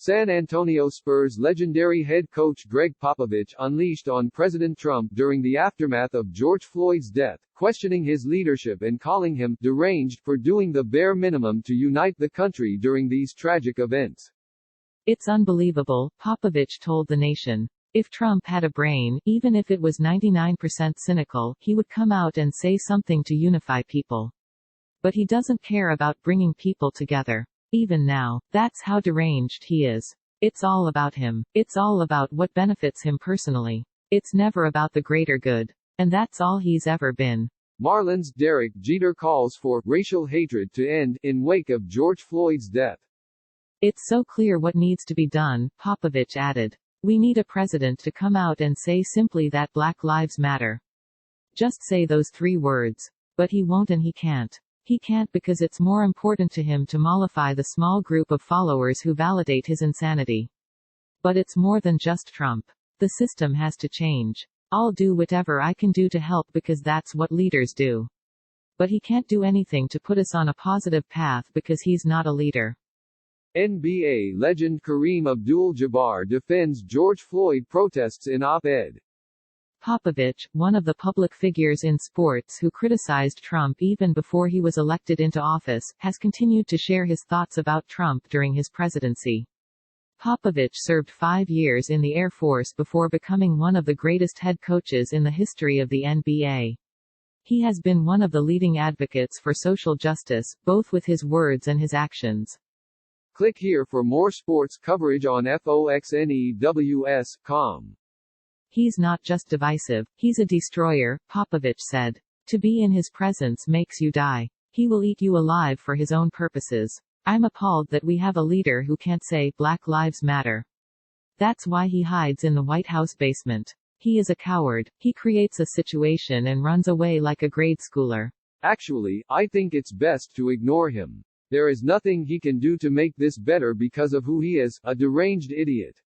San Antonio Spurs legendary head coach Gregg Popovich unleashed on President Trump during the aftermath of George Floyd's death, questioning his leadership and calling him deranged for doing the bare minimum to unite the country during these tragic events. It's unbelievable, Popovich told the nation. If Trump had a brain, even if it was 99% cynical, he would come out and say something to unify people. But he doesn't care about bringing people together. Even now, that's how deranged he is. It's all about him. It's all about what benefits him personally. It's never about the greater good. And that's all he's ever been. Marlins Derek Jeter calls for racial hatred to end in wake of George Floyd's death. It's so clear what needs to be done, Popovich added. We need a president to come out and say simply that Black Lives Matter. Just say those 3 words. But he won't and he can't. He can't because it's more important to him to mollify the small group of followers who validate his insanity. But it's more than just Trump. The system has to change. I'll do whatever I can do to help because that's what leaders do. But he can't do anything to put us on a positive path because he's not a leader. NBA legend Kareem Abdul-Jabbar defends George Floyd protests in op-ed. Popovich, one of the public figures in sports who criticized Trump even before he was elected into office, has continued to share his thoughts about Trump during his presidency. Popovich served 5 years in the Air Force before becoming one of the greatest head coaches in the history of the NBA. He has been one of the leading advocates for social justice, both with his words and his actions. Click here for more sports coverage on foxnews.com. He's not just divisive, he's a destroyer, Popovich said. To be in his presence makes you die. He will eat you alive for his own purposes. I'm appalled that we have a leader who can't say Black Lives Matter. That's why he hides in the White House basement. He is a coward. He creates a situation and runs away like a grade schooler. Actually, I think it's best to ignore him. There is nothing he can do to make this better because of who he is, a deranged idiot.